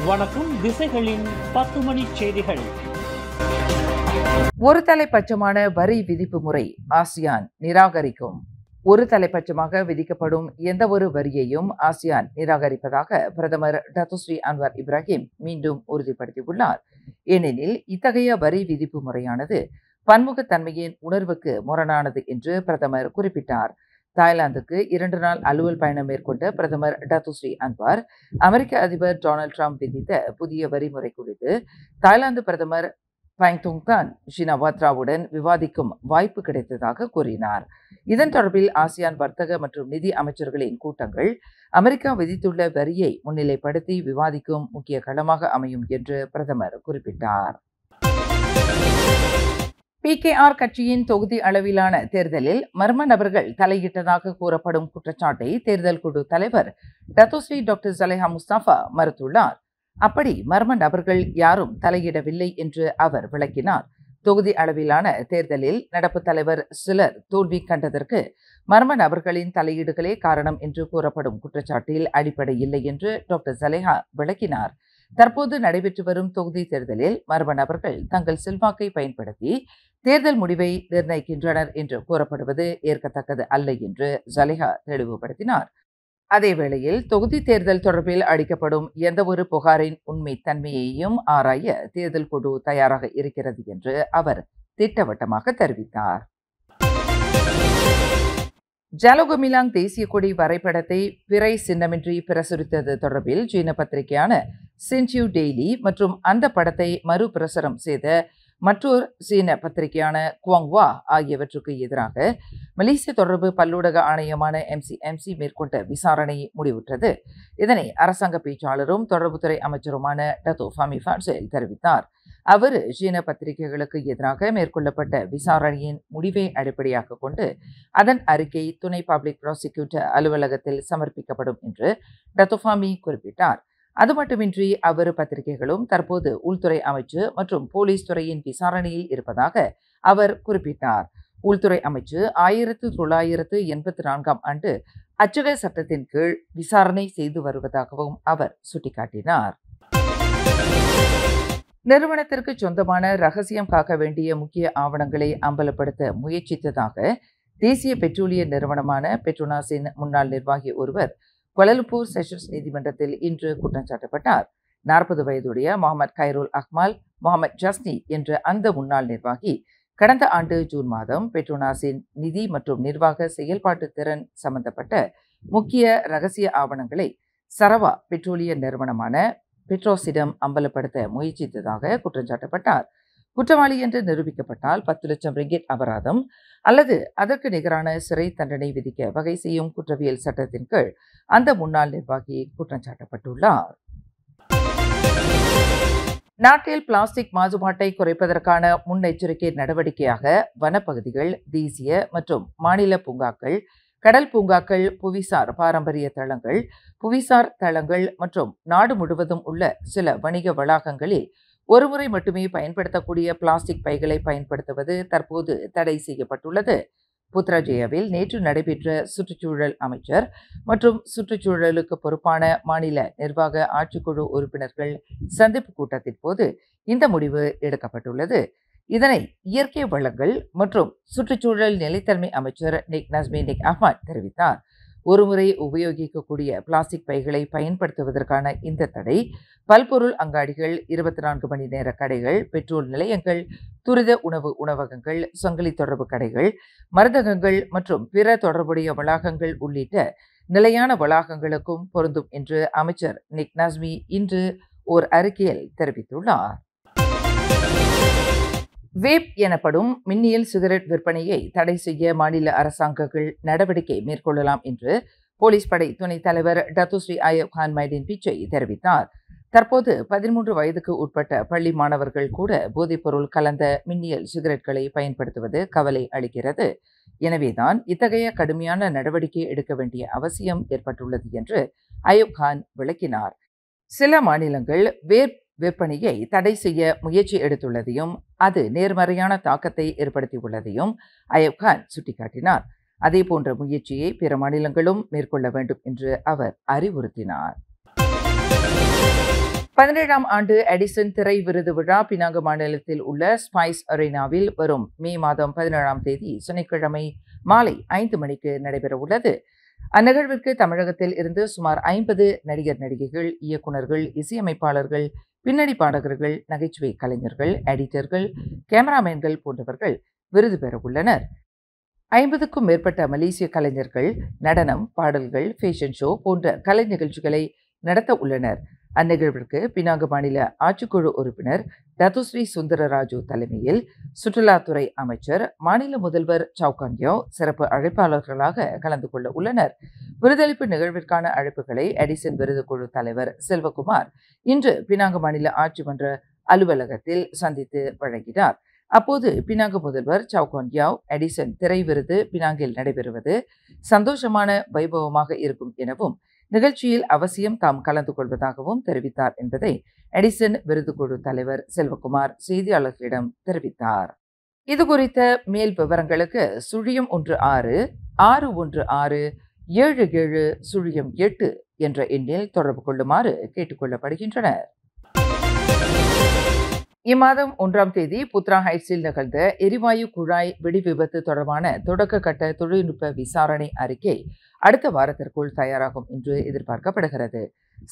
வணக்கம். திசைகளின் 10 மணி செய்திகள். ஒரு தலைப்பட்சமான வரி விதிப்பு முறை ஆசியான் நிராகரிக்கும். ஒரு தலைப்பட்சமாக விதிக்கப்படும் எந்த ஒரு வரியையும் ஆசியான் நிராகரிப்பதாக பிரதமர் டத்துஸ்ரீ அன்வர் இப்ராஹிம் மீண்டும் உறுதிப்படுத்தியுள்ளார். ஏனெனில் இத்தகைய வரி விதிப்பு முறையானது பன்முகத்தன்மையின் உணர்வுக்கு முரணானது என்று பிரதமர் குறிப்பிட்டார். தாய்லாந்துக்கு 2 நாள் அலுவல் பயணம் மேற்கொண்ட பிரதமர் டத்துஸ்ரீ அன்வார் அமெரிக்க அதிபர் டொனால்ட் ட்ரம்ப் விதித்த புதிய வரி முறை குறித்து தாய்லாந்து பிரதமர் பாங்தோங்தான் ஷினவாத்ராவுடன் விவாதிக்கும் வாய்ப்பு கிடைத்ததாக கூறினார். இதன் தொடர்பில் ஆசியான் வர்த்தக மற்றும் நிதி அமைச்சர்களின் கூட்டங்கள் அமெரிக்கா விதித்துள்ள வரியை முன்னிலைப்படுத்தி விவாதிக்கும் முக்கிய களமாக அமையும் என்று பிரதமர் குறிப்பிட்டார். PKR கட்சியின் தொகுதி அளவிலான தேர்தலில் மர்ம நபர்கள் தலையிட்டதாக கூறப்படும் குற்றச்சாட்டை தேர்தல் குழு தலைவர் டத்துஸ்ரீ டாக்டர் ஜலேஹா முஸ்தபா மறுத்துள்ளார். அப்படி மர்ம நபர்கள் யாரும் தலையிடவில்லை என்று அவர் விளக்கினார். தொகுதி அளவிலான தேர்தலில் நடப்பு தலைவர் சிலர் தோல்வி கண்டதற்கு மர்ம நபர்களின் தலையீடுகளே காரணம் என்று கூறப்படும் குற்றச்சாட்டில் அடிப்படை இல்லை என்று டாக்டர் ஜலேஹா விளக்கினார். தற்போது நடைபெற்று வரும் தொகுதி தேர்தலில் மர்ம நபர்கள் தங்கள் செல்வாக்கை பயன்படுத்தி தேர்தல் முடிவை நிர்ணயிக்கின்றனர் என்று கூறப்படுவது ஏற்கத்தக்கது அல்ல என்று ஜலேஹா தெளிவுபடுத்தினார். அதேவேளையில் தொகுதி தேர்தல் தொடர்பில் அளிக்கப்படும் எந்தவொரு புகாரின் உண்மை தன்மையையும் ஆராய தேர்தல் குழு தயாராக இருக்கிறது என்று அவர் திட்டவட்டமாக தெரிவித்தார். ஜலோகமிலாங் தேசிய கொடி வரைபடத்தை பிறை சின்னமின்றி பிரசுரித்தது தொடர்பில் சீன பத்திரிகையான சின்சியூ டெய்லி மற்றும் அந்த படத்தை மறுபிரசுரம் செய்த மற்றொரு சீன பத்திரிகையான குவாங்வா ஆகியவற்றுக்கு எதிராக மலேசிய தொடர்பு பல்லூடக ஆணையமான MCMC மேற்கொண்ட விசாரணை முடிவுற்றது. இதனை அரசாங்க பேச்சாளரும் தொடர்புத்துறை அமைச்சருமான டத்தோ ஃபமி ஃபாட்சேல் தெரிவித்தார். அவர் சீன பத்திரிகைகளுக்கு எதிராக மேற்கொள்ளப்பட்ட விசாரணையின் முடிவை அடிப்படையாக கொண்டு அதன் அறிக்கை துணை பப்ளிக் ப்ராசிக்யூட்டர் அலுவலகத்தில் சமர்ப்பிக்கப்படும் என்று டத்தோ ஃபமி குறிப்பிட்டார். அது மட்டுமின்றி அவர் பத்திரிகைகளும் தற்போது உள்துறை அமைச்சு மற்றும் போலீஸ் துறையின் விசாரணையில் இருப்பதாக அவர் குறிப்பிட்டார். உள்துறை அமைச்சு 1984ஆம் ஆண்டு அச்சக சட்டத்தின் கீழ் விசாரணை செய்து வருவதாகவும் அவர் சுட்டிக்காட்டினார். நிறுவனத்திற்கு சொந்தமான ரகசியம் காக்க வேண்டிய முக்கிய ஆவணங்களை அம்பலப்படுத்த முயற்சித்ததாக தேசிய பெட்ரோலிய நிறுவனமான பெட்ரோனாஸின் முன்னாள் நிர்வாகி ஒருவர் கோலாலம்பூர் செஷன்ஸ் நீதிமன்றத்தில் இன்று குற்றம் சாட்டப்பட்டார். 40 வயதுடைய முகமது கைருல் அஹ்மல் முகமது ஜஸ்னி என்ற அந்த முன்னாள் நிர்வாகி கடந்த ஆண்டு ஜூன் மாதம் பெட்ரோனாஸின் நிதி மற்றும் நிர்வாக செயல்பாட்டு திறன் சம்பந்தப்பட்ட முக்கிய ரகசிய ஆவணங்களை சரவா பெட்ரோலிய நிறுவனமான பெட்ரோஸிடம் அம்பலப்படுத்த முயற்சித்ததாக குற்றம் சாட்டப்பட்டார். குற்றவாளி என்று நிரூபிக்கப்பட்டால் 10 லட்சம் ரிங்கிட் அபராதம் அல்லது அதற்கு நிகரான சிறை தண்டனை விதிக்க வகை செய்யும் குற்றவியல் சட்டத்தின் கீழ் அந்த முன்னாள் நிர்வாகி குற்றம் சாட்டப்பட்டுள்ளார். நாட்டில் பிளாஸ்டிக் மாசுபாட்டை குறைப்பதற்கான முன்னெச்சரிக்கை நடவடிக்கையாக வனப்பகுதிகள், தேசிய மற்றும் மாநில பூங்காக்கள், கடல் பூங்காக்கள், புவிசார் பாரம்பரிய தளங்கள், புவிசார் தளங்கள் மற்றும் நாடு முழுவதும் உள்ள சில வணிக வளாகங்களில் ஒருமுறை மட்டுமே பயன்படுத்தக்கூடிய பிளாஸ்டிக் பைகளை பயன்படுத்துவது தற்போது தடை செய்யப்பட்டுள்ளது. புத்ராஜயாவில் நேற்று நடைபெற்ற சுற்றுச்சூழல் அமைச்சர் மற்றும் சுற்றுச்சூழலுக்கு பொறுப்பான மாநில நிர்வாக ஆட்சிக்குழு உறுப்பினர்கள் சந்திப்பு கூட்டத்தின் போது இந்த முடிவு எடுக்கப்பட்டுள்ளது. இதனை இயற்கை வளங்கள் மற்றும் சுற்றுச்சூழல் நிலைத்தன்மை அமைச்சர் நிக் நஸ்மி நிக் அஹ்மத் தெரிவித்தார். ஒருமுறை உபயோகிக்கக்கூடிய பிளாஸ்டிக் பைகளை பயன்படுத்துவதற்கான இந்த தடை பல்பொருள் அங்காடிகள், 24 மணி நேர கடைகள், பெட்ரோல் நிலையங்கள், துரித உணவகங்கள், சங்கிலி தொடர்பு கடைகள், மருந்தகங்கள் மற்றும் பிற தொடர்புடைய வளாகங்கள் உள்ளிட்ட நிலையான வளாகங்களுக்கும் பொருந்தும் என்று அமைச்சர் நிக் நஸ்மி இன்று ஓர் அறிக்கையில் தெரிவித்துள்ளார். வேப் எனப்படும் மின்னியல் சிகரெட் விற்பனையை தடை செய்ய மாநில அரசாங்கங்கள் நடவடிக்கை மேற்கொள்ளலாம் என்று போலீஸ் படை துணைத் தலைவர் டத்துஸ்ரீ அயூப் கான் மைதீன் பிச்சை தெரிவித்தார். தற்போது 13 வயதுக்கு உட்பட்ட பள்ளி மாணவர்கள் கூட போதைப்பொருள் கலந்த மின்னியல் சிகரெட்களை பயன்படுத்துவது கவலை அளிக்கிறது. எனவேதான் இத்தகைய கடுமையான நடவடிக்கை எடுக்க வேண்டிய அவசியம் ஏற்பட்டுள்ளது என்று அயூப் கான் விளக்கினார். சில மாநிலங்கள் வேப் விற்பனையை தடை செய்ய முயற்சி எடுத்துள்ளதையும் அது நேர்மறையான தாக்கத்தை ஏற்படுத்தியுள்ளதையும் அயூப் கான் சுட்டிக்காட்டினார். அதேபோன்ற முயற்சியை பிற மாநிலங்களும் மேற்கொள்ள வேண்டும் என்று அவர் அறிவுறுத்தினார். 17ஆம் ஆண்டு எடிசன் திரை விருது விழா பினாங்கு மாநிலத்தில் உள்ள ஸ்பைஸ் அரேனாவில் வரும் மே மாதம் 17ஆம் தேதி சனிக்கிழமை மாலை 5 மணிக்கு நடைபெறவுள்ளது. அந்நிகழ்விற்கு தமிழகத்தில் இருந்து சுமார் 50 நடிகர் நடிகைகள், இயக்குநர்கள், இசையமைப்பாளர்கள், பின்னணி பாடகர்கள், நகைச்சுவை கலைஞர்கள், எடிட்டர்கள், கேமராமேன்கள் போன்றவர்கள் விருது பெற உள்ளனர். 50க்கும் மேற்பட்ட மலேசிய கலைஞர்கள் நடனம், பாடல்கள், ஃபேஷன் ஷோ போன்ற கலை நிகழ்ச்சிகளை நடத்த உள்ளனர். அந்நிகழ்விற்கு பினாங்கு மாநில ஆட்சிக்குழு உறுப்பினர் டத்துஸ்ரீ சுந்தரராஜு தலைமையில் சுற்றுலாத்துறை அமைச்சர், மாநில முதல்வர் சவுகான்யோ சிறப்பு அழைப்பாளர்களாக கலந்து கொள்ள உள்ளனர். விருதளிப்பு நிகழ்விற்கான அழைப்புகளை எடிசன் விருது குழு தலைவர் செல்வகுமார் இன்று பினாங்கு மாநில ஆட்சி மன்ற அலுவலகத்தில் சந்தித்து வழங்கினார். அப்போது பினாங்கு முதல்வர் சவுகான்யாவ், எடிசன் திரை விருது பினாங்கில் நடைபெறுவது சந்தோஷமான வைபவமாக இருக்கும் எனவும் நிகழ்ச்சியில் அவசியம் தாம் கலந்து கொள்வதாகவும் தெரிவித்தார் என்பதை எடிசன் விருது குழு தலைவர் செல்வகுமார் செய்தியாளர்களிடம் தெரிவித்தார். இதுகுறித்த மேல் விவரங்களுக்கு 016 616 7708 என்ற எண்ணில் தொடர்பு கொள்ளுமாறு கேட்டுக்கொள்ளப்படுகின்றனர். இம்மாதம் 1ஆம் தேதி புத்ரா ஹைட்ஸில் நிகழ்ந்த எரிவாயு குழாய் வெடி விபத்து தொடர்பான தொடக்க கட்ட தொழில்நுட்ப விசாரணை அறிக்கை அடுத்த வாரத்திற்குள் தயாராகும் என்று எதிர்பார்க்கப்படுகிறது.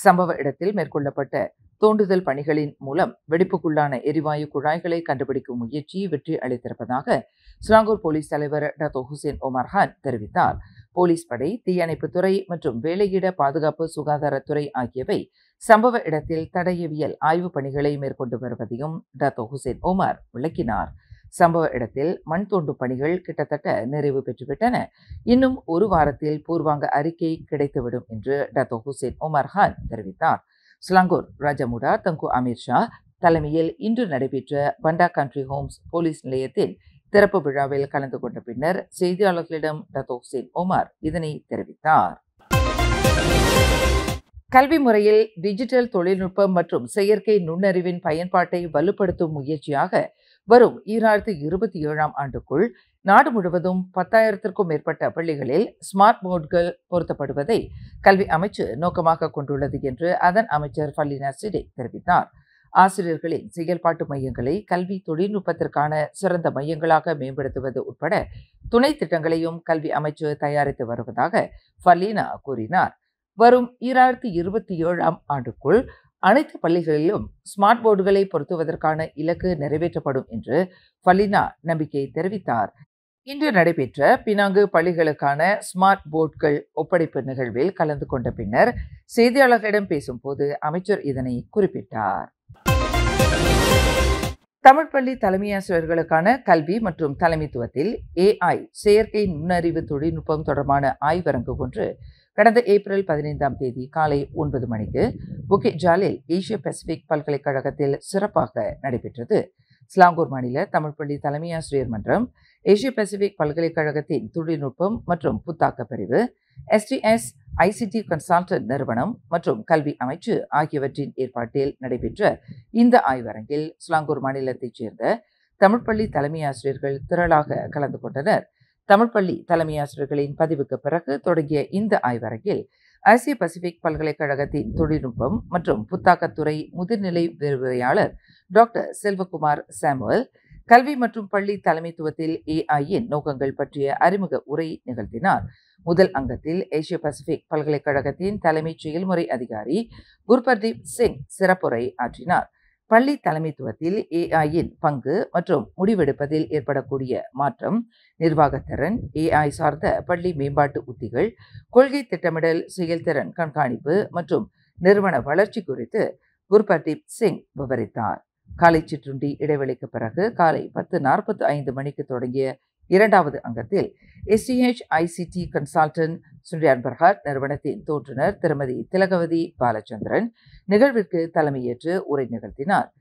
சம்பவ இடத்தில் மேற்கொள்ளப்பட்ட தோண்டுதல் பணிகளின் மூலம் வெடிப்புக்குள்ளான எரிவாயு குழாய்களை கண்டுபிடிக்கும் முயற்சி வெற்றி அளித்திருப்பதாக ஸ்லாங்கூர் போலீஸ் தலைவர் டத்தோ ஹுசேன் ஒமர் கான் தெரிவித்தார். போலீஸ் படை, தீயணைப்புத்துறை மற்றும் வேலையிட பாதுகாப்பு சுகாதாரத்துறை ஆகியவை சம்பவ இடத்தில் தடயவியல் ஆய்வு பணிகளை மேற்கொண்டு வருவதையும் டத்தோ ஹுசேன் ஒமர் விளக்கினார். சம்பவ இடத்தில் மண் தோண்டும் பணிகள் கிட்டத்தட்ட நிறைவு பெற்றுவிட்டன. இன்னும் ஒரு வாரத்தில் பூர்வாங்க அறிக்கை கிடைத்துவிடும் என்று டத்தோ ஹுசேன் ஒமர் கான் தெரிவித்தார். ஸ்லாங்கூர் ராஜமுடா தங்கு அமீர் ஷா தலைமையில் இன்று நடைபெற்ற பண்டா கண்ட்ரி ஹோம்ஸ் போலீஸ் நிலையத்தின் திறப்பு விழாவில் கலந்து கொண்ட பின்னர் செய்தியாளர்களிடம் டத்தோ ஹுசேன் ஒமர் இதனை தெரிவித்தார். கல்வி முறையில் டிஜிட்டல் தொழில்நுட்பம் மற்றும் செயற்கை நுண்ணறிவின் பயன்பாட்டை வலுப்படுத்தும் முயற்சியாக வரும் 2027ஆம் ஆண்டுக்குள் நாடு முழுவதும் 10,000க்கும் மேற்பட்ட பள்ளிகளில் ஸ்மார்ட் போர்டுகள் பொருத்தப்படுவதை கல்வி அமைச்சு நோக்கமாக கொண்டுள்ளது என்று அதன் அமைச்சர் ஃபல்லினா சிடே தெரிவித்தார். ஆசிரியர்களின் செயல்பாட்டு மையங்களை கல்வி தொழில்நுட்பத்திற்கான சிறந்த மையங்களாக மேம்படுத்துவது உட்பட துணை திட்டங்களையும் கல்வி அமைச்சு தயாரித்து வருவதாக ஃபல்லினா கூறினார். வரும் 2027ஆம் ஆண்டுக்குள் அனைத்து பள்ளிகளிலும் ஸ்மார்ட் போர்டுகளை பொருத்துவதற்கான இலக்கு நிறைவேற்றப்படும் என்று ஃபல்லினா நம்பிக்கை தெரிவித்தார். இன்று நடைபெற்ற பினாங்கு பள்ளிகளுக்கான ஸ்மார்ட் போர்டுகள் ஒப்படைப்பு நிகழ்வில் கலந்து கொண்ட பின்னர் செய்தியாளர்களிடம் பேசும்போது அமைச்சர் இதனை குறிப்பிட்டார். தமிழ் பள்ளி தலைமையாசிரியர்களுக்கான கல்வி மற்றும் தலைமைத்துவத்தில் AI செயற்கை நுண்ணறிவு தொழில்நுட்பம் தொடர்பான ஆய்வரங்கு ஒன்று கடந்த ஏப்ரல் 15ஆம் தேதி காலை 9 மணிக்கு புக்கிட் ஜாலில் ஏசிய பசிபிக் பல்கலைக்கழகத்தில் சிறப்பாக நடைபெற்றது. ஸ்லாங்கூர் மாநில தமிழ் பள்ளி தலைமையாசிரியர் மன்றம், ஏசிய பசிபிக் பல்கலைக்கழகத்தின் தொழில்நுட்பம் மற்றும் புத்தாக்க பிரிவு, STS ICT கன்சல்டன்ட் நிறுவனம் மற்றும் கல்வி அமைச்சு ஆகியவற்றின் ஏற்பாட்டில் நடைபெற்ற இந்த ஆய்வரங்கில் ஸ்லாங்கூர் மாநிலத்தைச் சேர்ந்த தமிழ் பள்ளி தலைமையாசிரியர்கள் திரளாக கலந்து கொண்டனர். தமிழ் பள்ளி தலைமையாசிரியர்களின் பதிவுக்கு பிறகு தொடங்கிய இந்த ஆய்வரங்கில் ஆசிய பசிபிக் பல்கலைக்கழகத்தின் தொழில்நுட்பம் மற்றும் புத்தாக்கத்துறை முதுநிலை விரிவுரையாளர் டாக்டர் செல்வகுமார் சாமுவல் கல்வி மற்றும் பள்ளி தலைமைத்துவத்தில் AI-யின் நோக்கங்கள் பற்றிய அறிமுக உரை நிகழ்த்தினார். முதல் அங்கத்தில் ஏசிய பசிபிக் பல்கலைக்கழகத்தின் தலைமைச் செயல்முறை அதிகாரி குர்பர்தீப் சிங் சிறப்புரை ஆற்றினார். பள்ளி தலைமைத்துவத்தில் AI-யின் பங்கு மற்றும் முடிவெடுப்பதில் ஏற்படக்கூடிய மாற்றம், நிர்வாகத்திறன், AI சார்ந்த பள்ளி மேம்பாட்டு உத்திகள், கொள்கை திட்டமிடல், செயல்திறன் கண்காணிப்பு மற்றும் நிறுவன வளர்ச்சி குறித்து குர்பர்தீப் சிங் விவரித்தார். காலை சிற்றுண்டி இடைவெளிக்கு பிறகு காலை 10:45 மணிக்கு தொடங்கிய இரண்டாவது அங்கத்தில் STH ICT கன்சல்டன்ட் சுண்டியான் பர்ஹாட் நிறுவனத்தின் தோற்றுநர் திருமதி திலகவதி பாலச்சந்திரன் நிகழ்விற்கு தலைமையேற்று உரை நிகழ்த்தினார்.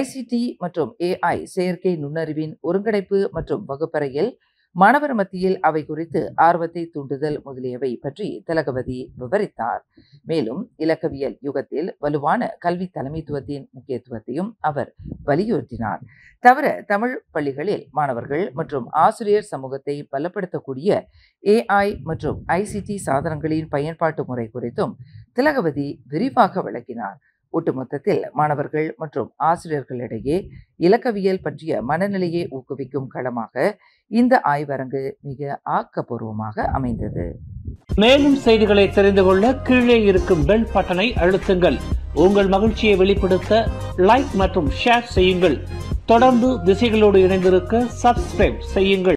ICT மற்றும் AI செயற்கை நுண்ணறிவின் ஒருங்கிணைப்பு மற்றும் வகுப்பறையில் மாணவர் மத்தியில் அவை குறித்து ஆர்வத்தை தூண்டுதல் முதலியவை பற்றி திலகவதி விவரித்தார். மேலும் இலக்கவியல் யுகத்தில் வலுவான கல்வி தலைமைத்துவத்தின் முக்கியத்துவத்தையும் அவர் வலியுறுத்தினார். தவிர தமிழ் பள்ளிகளில் மாணவர்கள் மற்றும் ஆசிரியர் சமூகத்தை பலப்படுத்தக்கூடிய AI மற்றும் ICT சாதனங்களின் பயன்பாட்டு முறை குறித்தும் திலகவதி விரிவாக விளக்கினார். ஒட்டுமொத்தத்தில் மாணவர்கள் மற்றும் ஆசிரியர்களிடையே இலக்கவியல் பற்றிய மனநிலையை ஊக்குவிக்கும் களமாக இந்த ஆய்வரங்கு மிக ஆக்கப்பூர்வமாக அமைந்தது. மேலும் செய்திகளை தெரிந்து கொள்ள கீழே இருக்கும் பெல் பட்டனை அழுத்துங்கள். உங்கள் மகிழ்ச்சியை வெளிப்படுத்த லைக் மற்றும் ஷேர் செய்யுங்கள். தொடர்ந்து திசைகளோடு இணைந்திருக்க சப்ஸ்கிரைப் செய்யுங்கள்.